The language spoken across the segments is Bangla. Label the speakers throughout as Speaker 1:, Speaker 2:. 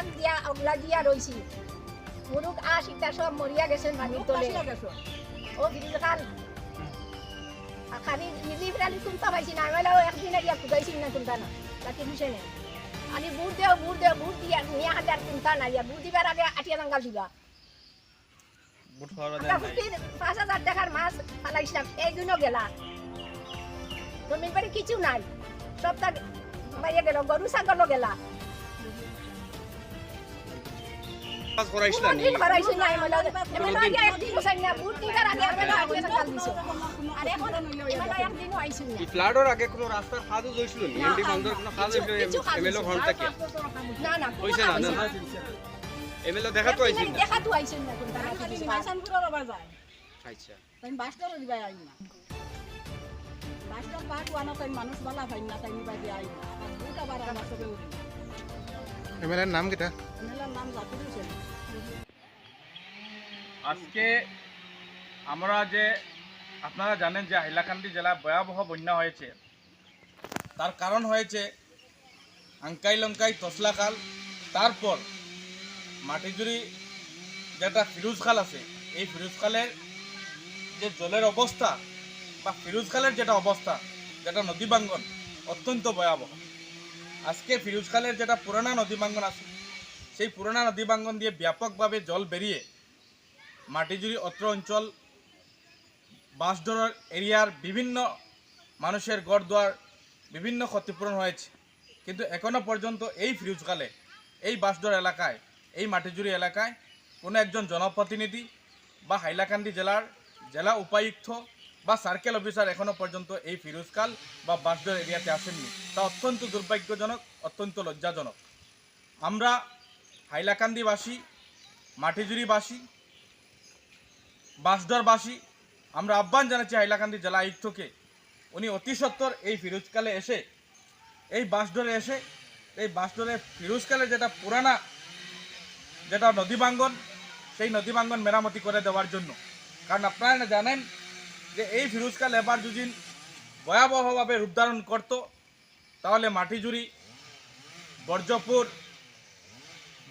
Speaker 1: খান দিয়া অগলা দিয়া রইছি মুরুক আশিটা সব মরিয়া গেছেন পানির তলে ও গিরিল খান খালি ইলি প্রালি শুনতে পাইছি না আমি একদিন আগে খুঁজাইছি না শুনতা না তাকে বুঝে নেই আমি বুট দিয়া নিয়ে হাজার চিন্তা না ইয়া বুট দিবার আগে আটিয়া জাঙ্গাল দিবা
Speaker 2: বুট খাওয়ার
Speaker 1: আমরা বুটির 5,000 টাকার মাছ ফালাইছিলাম এই দিনও গেলা জমির বাড়ি কিছু নাই সবটা মাইয়া গেল গরু ছাগলও গেলা
Speaker 2: কাজ করাইছিলা নি
Speaker 1: বুট করাইছি না এমন আগে একদিন বসাই না বুট দিবার আগে আমি আটিয়া জাঙ্গাল দিছি আর এখন একদিনও আইছি না
Speaker 2: এই ফ্লাডর আগে কোনো রাস্তার কাজ হইছিল নি এমডি বন্দর কোনো কাজ হইছিল এমএলএ ঘর থেকে
Speaker 1: না না
Speaker 2: হইছে না না এমএলএ দেখা তো আইছিল না
Speaker 1: দেখা তো আইছেন না কোনটা
Speaker 3: মাসানপুরের আবার যায়
Speaker 2: আচ্ছা
Speaker 3: তাই বাসটারও দিবাই আইন না বাসটার পাট ওয়ানা তাই মানুষ বালা ভাই না তাই নিবাই দিয়ে আইন না আবার বুট আবার আমার সবে উঠি
Speaker 4: এমএলএর নাম কিটা
Speaker 3: মেলার নাম জাকির হোসেন
Speaker 5: আজকে আমরা যে আপনারা জানেন যে হাইলাকান্দি জেলায় ভয়াবহ বন্যা হয়েছে তার কারণ হয়েছে আঙ্কাই লঙ্কাই তসলাখাল তারপর মাটিজুরি যেটা ফিরোজ খাল আছে এই ফিরোজ খালের যে জলের অবস্থা বা ফিরোজ খালের যেটা অবস্থা যেটা নদী বাঙ্গন অত্যন্ত ভয়াবহ আজকে ফিরোজ খালের যেটা পুরানা নদী বাঙ্গন আছে সেই পুরানা নদী বাঙ্গন দিয়ে ব্যাপকভাবে জল বেরিয়ে মাটিজুরি অত্র অঞ্চল বাঁশডোর এরিয়ার বিভিন্ন মানুষের গড়দুয়ার বিভিন্ন ক্ষতিপূরণ হয়েছে কিন্তু এখনও পর্যন্ত এই ফিরোজখালে এই বাঁশডোর এলাকায় এই মাটিজুরি এলাকায় কোনো একজন জনপ্রতিনিধি বা হাইলাকান্দি জেলার জেলা উপায়ুক্ত বা সার্কেল অফিসার এখনও পর্যন্ত এই ফিরোজখাল বা বাঁশডোর এরিয়াতে আসেননি তা অত্যন্ত দুর্ভাগ্যজনক অত্যন্ত লজ্জাজনক আমরা হাইলাকান্দিবাসী মাটিজুরিবাসী বাঁশডোরবাসী আমরা আহ্বান জানাচ্ছি হাইলাকান্দি জেলা আয়ুক্তকে উনি অতি সত্বর এই ফিরোজখালে এসে এই বাঁশডোরে এসে এই বাঁশডোরে ফিরোজখালে যেটা পুরানা যেটা নদী বাঙ্গন সেই নদী বাঙ্গন মেরামতি করে দেওয়ার জন্য কারণ আপনারা জানেন যে এই ফিরোজখাল এবার যদি ভয়াবহভাবে রূপ ধারণ করতো তাহলে মাটিজুরি বর্জপুর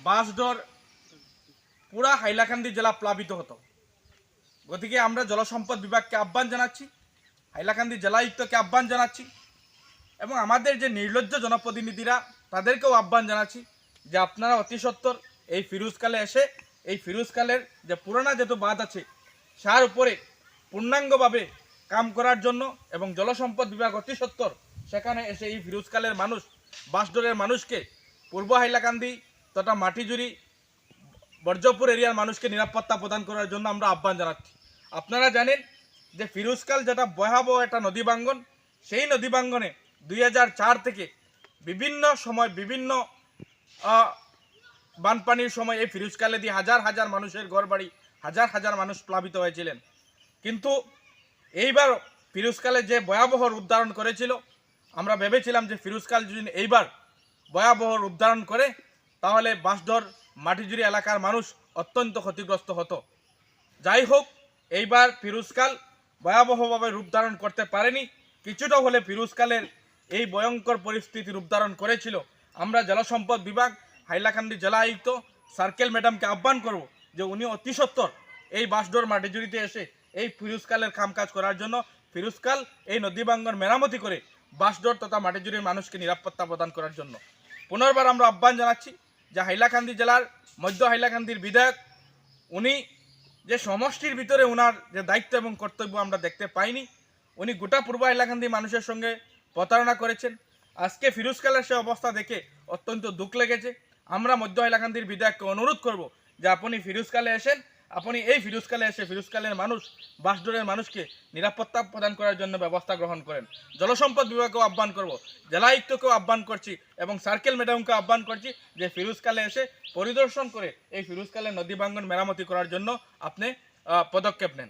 Speaker 5: বাঁশডোর পুরা হাইলাকান্দি জেলা প্লাবিত হতো গতিকে আমরা জলসম্পদ বিভাগকে আহ্বান জানাচ্ছি হাইলাকান্দি জেলায়ুক্তকে আহ্বান জানাচ্ছি এবং আমাদের যে নির্লজ্জ জনপ্রতিনিধিরা তাদেরকেও আহ্বান জানাচ্ছি যে আপনারা অতি সত্বর এই ফিরোজখালে এসে এই ফিরোজখালের যে পুরানা যেহেতু বাঁধ আছে তার উপরে পূর্ণাঙ্গভাবে কাম করার জন্য এবং জলসম্পদ বিভাগ অতি সত্বর সেখানে এসে এই ফিরোজখালের মানুষ বাঁশডোরের মানুষকে পূর্ব হাইলাকান্দি তথা মাটিজুরি বর্জপুর এরিয়ার মানুষকে নিরাপত্তা প্রদান করার জন্য আমরা আহ্বান জানাচ্ছি আপনারা জানেন যে ফিরোজখাল যেটা ভয়াবহ একটা নদী বাঙ্গন সেই নদী বাঙ্গনে 2004 থেকে বিভিন্ন সময় বিভিন্ন বানপানির সময় এই ফিরোজখালে দিয়ে হাজার হাজার মানুষের ঘরবাড়ি হাজার হাজার মানুষ প্লাবিত হয়েছিলেন কিন্তু এইবার ফিরোজখালে যে ভয়াবহ রূপ ধারণ করেছিল আমরা ভেবেছিলাম যে ফিরোজখাল যদি এইবার ভয়াবহ রূপ ধারণ করে তাহলে বাঁশডোর মাটিজুরি এলাকার মানুষ অত্যন্ত ক্ষতিগ্রস্ত হতো যাই হোক এইবার ফিরোজখাল ভয়াবহভাবে রূপ ধারণ করতে পারেনি কিছুটা হলে ফিরোজখালের এই ভয়ঙ্কর পরিস্থিতি রূপ ধারণ করেছিল আমরা জলসম্পদ বিভাগ হাইলাকান্দি জেলা আয়ুক্ত সার্কেল ম্যাডামকে আহ্বান করব যে উনি অতি সত্বর এই বাঁশডোর মাটিজুরিতে এসে এই ফিরোজখালের কামকাজ করার জন্য ফিরোজখাল এই নদী বাঙ্গন মেরামতি করে বাঁশডোর তথা মাটিজুরির মানুষকে নিরাপত্তা প্রদান করার জন্য পুনর্বার আমরা আহ্বান জানাচ্ছি যে হাইলাকান্দি জেলার মধ্য হাইলাকান্দির বিধায়ক উনি যে সমষ্টির ভিতরে ওনার যে দায়িত্ব এবং কর্তব্য আমরা দেখতে পাইনি উনি গোটা পূর্ব হাইলাকান্দি মানুষের সঙ্গে প্রতারণা করেছেন আজকে ফিরোজখালের সে অবস্থা দেখে অত্যন্ত দুঃখ লেগেছে আমরা মধ্য হাইলাকান্দির বিধায়ককে অনুরোধ করব যে আপনি ফিরোজখালে এসেন আপনি এই ফিরোজখালে এসে ফিরোজখালের মানুষ বাঁশডোরের মানুষকে নিরাপত্তা প্রদান করার জন্য ব্যবস্থা গ্রহণ করেন জলসম্পদ বিভাগকেও আহ্বান করব জেলা আয়ুক্তকেও আহ্বান করছি এবং সার্কেল ম্যাডামকে আহ্বান করছি যে ফিরোজখালে এসে পরিদর্শন করে এই ফিরোজখালের নদী বাঙ্গন মেরামতি করার জন্য আপনি পদক্ষেপ নেন